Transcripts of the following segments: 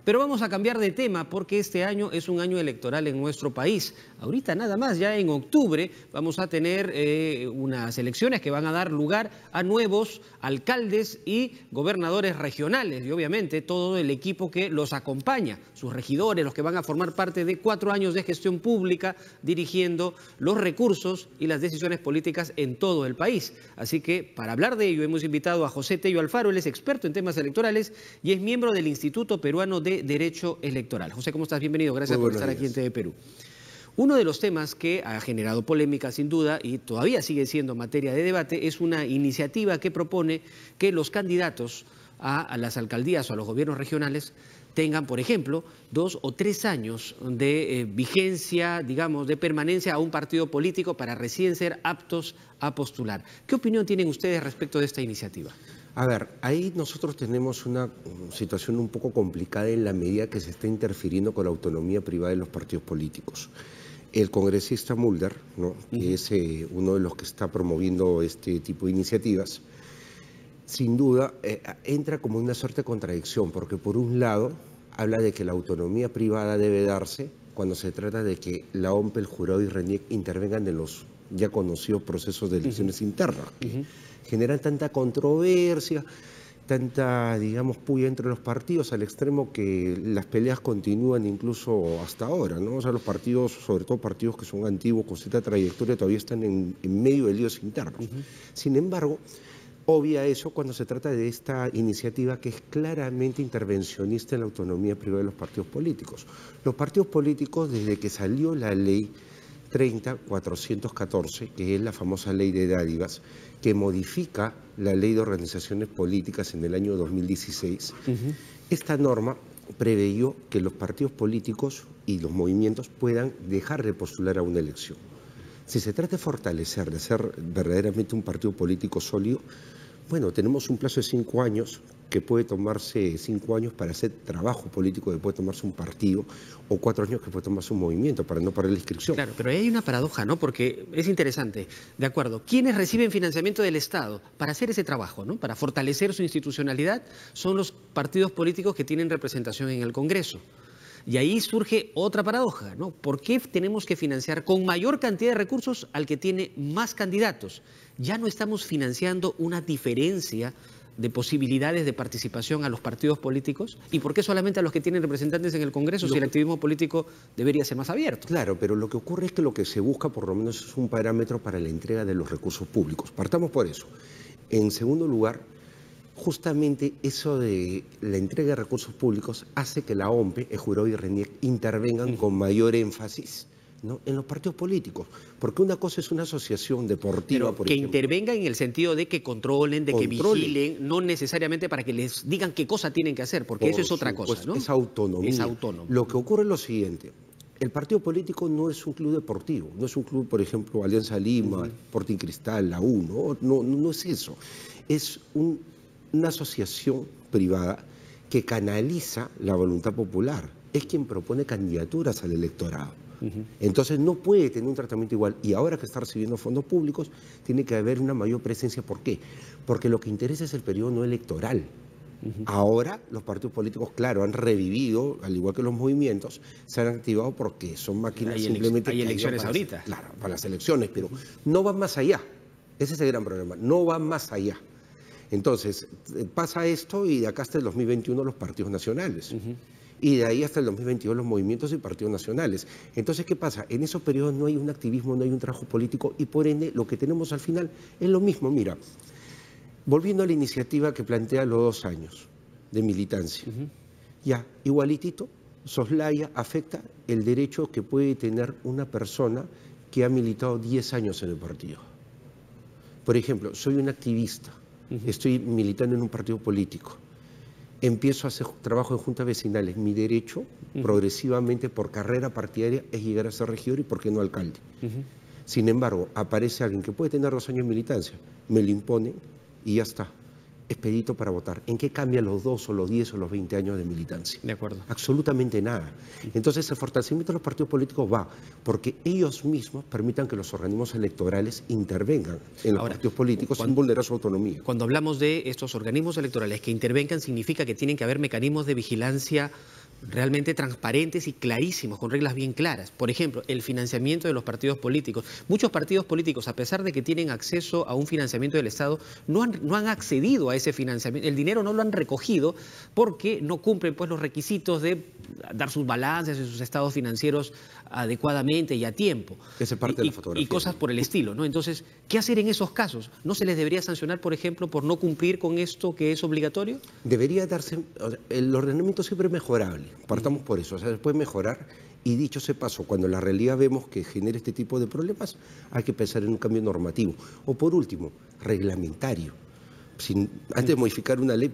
Pero vamos a cambiar de tema porque este año es un año electoral en nuestro país. Ahorita nada más, ya en octubre vamos a tener unas elecciones que van a dar lugar a nuevos alcaldes y gobernadores regionales y obviamente todo el equipo que los acompaña, sus regidores, los que van a formar parte de 4 años de gestión pública dirigiendo los recursos y las decisiones políticas en todo el país. Así que para hablar de ello hemos invitado a José Tello Alfaro, él es experto en temas electorales y es miembro del Instituto Peruano de Derecho Electoral. José, ¿cómo estás? Bienvenido, gracias por estar aquí en TV Perú. Uno de los temas que ha generado polémica sin duda y todavía sigue siendo materia de debate es una iniciativa que propone que los candidatos a las alcaldías o a los gobiernos regionales tengan, por ejemplo, 2 o 3 años de vigencia, digamos, de permanencia a un partido político para recién ser aptos a postular. ¿Qué opinión tienen ustedes respecto de esta iniciativa? A ver, ahí nosotros tenemos una situación un poco complicada en la medida que se está interfiriendo con la autonomía privada de los partidos políticos. El congresista Mulder, ¿no?, que es uno de los que está promoviendo este tipo de iniciativas, sin duda entra como una suerte de contradicción, porque por un lado habla de que la autonomía privada debe darse cuando se trata de que la OMP, el jurado y RENIEC intervengan en los ya conocidos procesos de elecciones internas, que generan tanta controversia, tanta, digamos, puya entre los partidos, al extremo que las peleas continúan incluso hasta ahora, ¿no? O sea, los partidos, sobre todo partidos que son antiguos, con cierta trayectoria, todavía están en medio de líos internos. Sin embargo, obvia eso cuando se trata de esta iniciativa que es claramente intervencionista en la autonomía privada de los partidos políticos. Los partidos políticos, desde que salió la ley 30.414, que es la famosa ley de dádivas, que modifica la ley de organizaciones políticas en el año 2016, esta norma preveyó que los partidos políticos y los movimientos puedan dejar de postular a una elección. Si se trata de fortalecer, de ser verdaderamente un partido político sólido, bueno, tenemos un plazo de 5 años, que puede tomarse 5 años para hacer trabajo político, que puede tomarse un partido, o 4 años que puede tomarse un movimiento para no parar la inscripción. Claro, pero ahí hay una paradoja, ¿no? Porque es interesante, de acuerdo, ¿quiénes reciben financiamiento del Estado para hacer ese trabajo, ¿no?, para fortalecer su institucionalidad? Son los partidos políticos que tienen representación en el Congreso. Y ahí surge otra paradoja, ¿no? ¿Por qué tenemos que financiar con mayor cantidad de recursos al que tiene más candidatos? Ya no estamos financiando una diferencia de posibilidades de participación a los partidos políticos. ¿Y por qué solamente a los que tienen representantes en el Congreso si el activismo político debería ser más abierto? Claro, pero lo que ocurre es que lo que se busca por lo menos es un parámetro para la entrega de los recursos públicos. Partamos por eso. En segundo lugar, justamente eso de la entrega de recursos públicos hace que la OMP, el jurado y RENIEC intervengan con mayor énfasis, ¿no?, en los partidos políticos, porque una cosa es una asociación deportiva, pero por que ejemplo. intervengan en el sentido de que controlen, que vigilen, no necesariamente para que les digan qué cosa tienen que hacer, porque eso es otra cosa, ¿no? Es autonomía. Es autónomo. Lo que ocurre es lo siguiente: el partido político no es un club deportivo, no es un club, por ejemplo, Alianza Lima, Sporting Cristal, la U, no es eso. Es una asociación privada que canaliza la voluntad popular, es quien propone candidaturas al electorado. Entonces no puede tener un tratamiento igual, y ahora que está recibiendo fondos públicos tiene que haber una mayor presencia. ¿Por qué? Porque lo que interesa es el periodo no electoral. Ahora los partidos políticos, claro, han revivido, al igual que los movimientos, se han activado porque son máquinas simplemente... Hay elecciones ahorita. Claro, para las elecciones, pero no van más allá. Ese es el gran problema, no van más allá. Entonces, pasa esto y de acá hasta el 2021 los partidos nacionales. Y de ahí hasta el 2022 los movimientos y partidos nacionales. Entonces, ¿qué pasa? En esos periodos no hay un activismo, no hay un trabajo político y por ende lo que tenemos al final es lo mismo. Mira, volviendo a la iniciativa que plantea los 2 años de militancia, ya, igualitito, soslaya, afecta el derecho que puede tener una persona que ha militado 10 años en el partido. Por ejemplo, soy un activista, estoy militando en un partido político, empiezo a hacer trabajo en juntas vecinales, mi derecho progresivamente por carrera partidaria es llegar a ser regidor y por qué no alcalde. Sin embargo, aparece alguien que puede tener 2 años de militancia, me lo imponen y ya está. expedito para votar. ¿En qué cambia los 2 o los 10 o los 20 años de militancia? De acuerdo. Absolutamente nada. Entonces el fortalecimiento de los partidos políticos va porque ellos mismos permitan que los organismos electorales intervengan en los partidos políticos sin vulnerar su autonomía. Cuando hablamos de estos organismos electorales que intervengan, significa que tienen que haber mecanismos de vigilancia realmente transparentes y clarísimos, con reglas bien claras. Por ejemplo, el financiamiento de los partidos políticos. Muchos partidos políticos, a pesar de que tienen acceso a un financiamiento del Estado, no han accedido a ese financiamiento. El dinero no lo han recogido porque no cumplen pues, los requisitos de dar sus balances y sus estados financieros adecuadamente y a tiempo. Esa es parte de la fotografía. Y cosas por el estilo, ¿no? Entonces, ¿qué hacer en esos casos? ¿No se les debería sancionar, por ejemplo, por no cumplir con esto que es obligatorio? Debería darse, o sea, el ordenamiento siempre es mejorable, partamos por eso, o sea, se puede mejorar y dicho ese paso, cuando la realidad vemos que genera este tipo de problemas, hay que pensar en un cambio normativo. O por último, reglamentario. Antes de modificar una ley,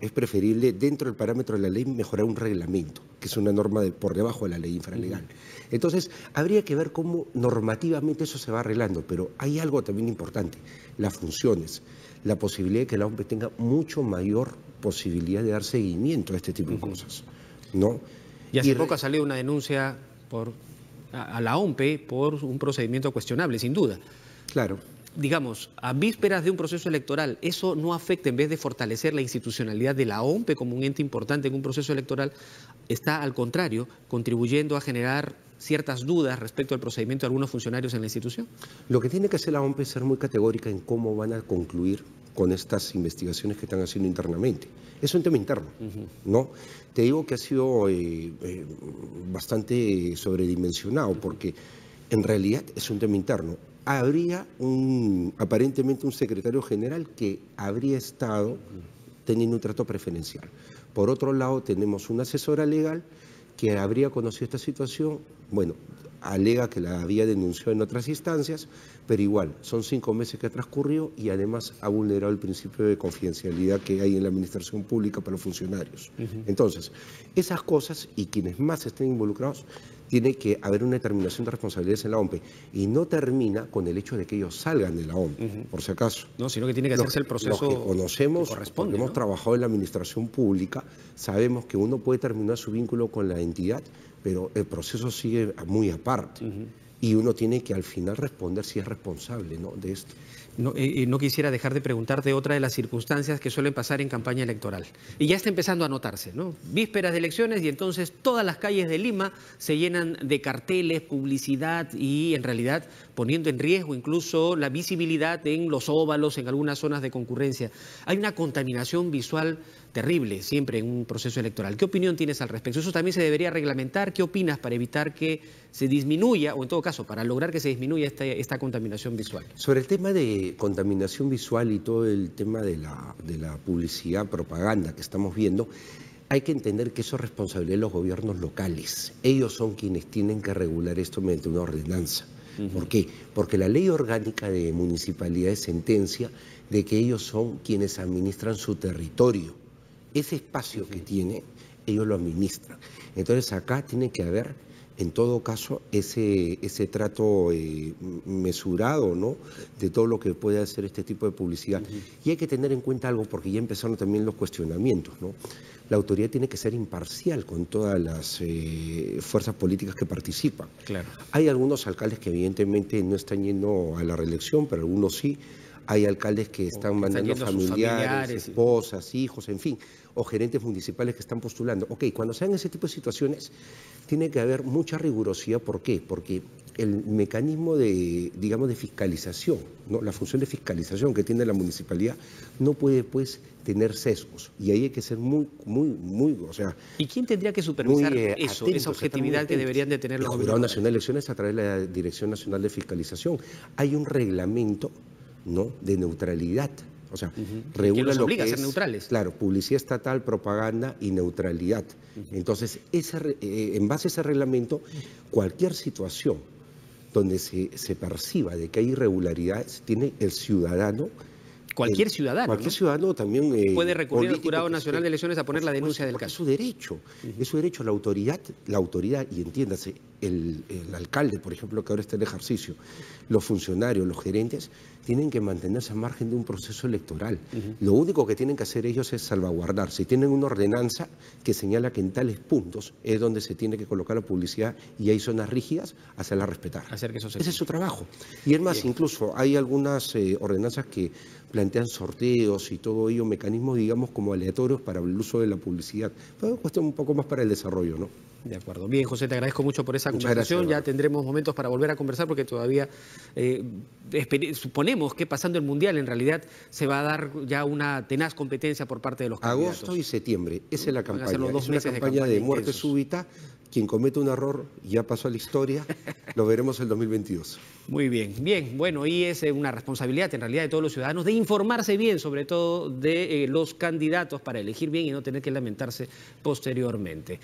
es preferible dentro del parámetro de la ley mejorar un reglamento, que es una norma por debajo de la ley infralegal. Entonces, habría que ver cómo normativamente eso se va arreglando, pero hay algo también importante, las funciones, la posibilidad de que la OMP tenga mucho mayor posibilidad de dar seguimiento a este tipo de cosas, ¿no? Y hace poco ha salido una denuncia a la OMP por un procedimiento cuestionable, sin duda. Claro. Digamos, a vísperas de un proceso electoral, ¿eso no afecta, en vez de fortalecer la institucionalidad de la OMP como un ente importante en un proceso electoral, está al contrario contribuyendo a generar ciertas dudas respecto al procedimiento de algunos funcionarios en la institución? Lo que tiene que hacer la OMP es ser muy categórica en cómo van a concluir con estas investigaciones que están haciendo internamente. Es un tema interno, ¿no? Te digo que ha sido bastante sobredimensionado porque en realidad es un tema interno. Habría aparentemente un secretario general que habría estado teniendo un trato preferencial. Por otro lado, tenemos una asesora legal que habría conocido esta situación, bueno, alega que la había denunciado en otras instancias, pero igual, son 5 meses que ha transcurrido y además ha vulnerado el principio de confidencialidad que hay en la administración pública para los funcionarios. Entonces, esas cosas y quienes más estén involucrados, tiene que haber una determinación de responsabilidades en la OMP y no termina con el hecho de que ellos salgan de la OMP, por si acaso. No, sino que tiene que hacerse el proceso que conocemos, que corresponde, porque ¿no? hemos trabajado en la administración pública, sabemos que uno puede terminar su vínculo con la entidad, pero el proceso sigue muy aparte. Y uno tiene que al final responder si es responsable, ¿no?, de esto. No quisiera dejar de preguntarte otra de las circunstancias que suelen pasar en campaña electoral. Y ya está empezando a notarse, ¿no? Vísperas de elecciones y entonces todas las calles de Lima se llenan de carteles, publicidad y en realidad poniendo en riesgo incluso la visibilidad en los óvalos, en algunas zonas de concurrencia. Hay una contaminación visual terrible siempre en un proceso electoral. ¿Qué opinión tienes al respecto? ¿Eso también se debería reglamentar? ¿Qué opinas para evitar que se disminuya, o en todo caso, para lograr que se disminuya esta contaminación visual? Sobre el tema de contaminación visual y todo el tema de la publicidad, propaganda que estamos viendo, hay que entender que eso es responsabilidad de los gobiernos locales. Ellos son quienes tienen que regular esto mediante una ordenanza. ¿Por qué? Porque la ley orgánica de municipalidades sentencia de que ellos son quienes administran su territorio. Ese espacio que tiene, ellos lo administran. Entonces acá tiene que haber, en todo caso, ese trato mesurado, ¿no?, de todo lo que puede hacer este tipo de publicidad. Y hay que tener en cuenta algo, porque ya empezaron también los cuestionamientos, ¿no? La autoridad tiene que ser imparcial con todas las fuerzas políticas que participan. Claro. Hay algunos alcaldes que evidentemente no están yendo a la reelección, pero algunos sí. Hay alcaldes que están mandando familiares, esposas, hijos, en fin, o gerentes municipales que están postulando. Ok, cuando se dan ese tipo de situaciones, tiene que haber mucha rigurosidad. ¿Por qué? Porque el mecanismo de, digamos, de fiscalización, ¿no?, la función de fiscalización que tiene la municipalidad, no puede, pues, tener sesgos. Y ahí hay que ser muy, o sea... ¿Y quién tendría que supervisar eso, atentos, esa objetividad que deberían de tener los gobiernos? El Jurado Nacional de Elecciones, a través de la Dirección Nacional de Fiscalización. Hay un reglamento, ¿no?, de neutralidad. O sea, regula los lo obliga que a ser es, neutrales. Claro, publicidad estatal, propaganda y neutralidad. Entonces, en base a ese reglamento, cualquier situación donde se perciba de que hay irregularidades, tiene el ciudadano... Cualquier ciudadano, Cualquier ¿no?, ciudadano también... puede recurrir al Jurado Nacional de Elecciones a poner la denuncia del caso. Es su derecho, es su derecho. La autoridad, y entiéndase, el alcalde, por ejemplo, que ahora está en ejercicio, los funcionarios, los gerentes, tienen que mantenerse al margen de un proceso electoral. Lo único que tienen que hacer ellos es salvaguardar. Si tienen una ordenanza que señala que en tales puntos es donde se tiene que colocar la publicidad y hay zonas rígidas, hacerla respetar. Hacer que eso se Ese es su trabajo. Y es más, incluso hay algunas ordenanzas que plantean sorteos y todo ello, mecanismos, digamos, como aleatorios para el uso de la publicidad. Pero es cuestión un poco más para el desarrollo, ¿no? De acuerdo. Bien, José, te agradezco mucho por esa Muchas conversación. gracias, Ya tendremos momentos para volver a conversar porque todavía suponemos que pasando el Mundial en realidad se va a dar ya una tenaz competencia por parte de los candidatos. Agosto y septiembre, esa es la Van a campaña. ser los 2 Es una meses de campaña de campaña muerte intensos. súbita. Quien comete un error ya pasó a la historia, lo veremos el 2022. Muy bien, bien. Bueno, y es una responsabilidad en realidad de todos los ciudadanos de informarse bien, sobre todo de los candidatos para elegir bien y no tener que lamentarse posteriormente.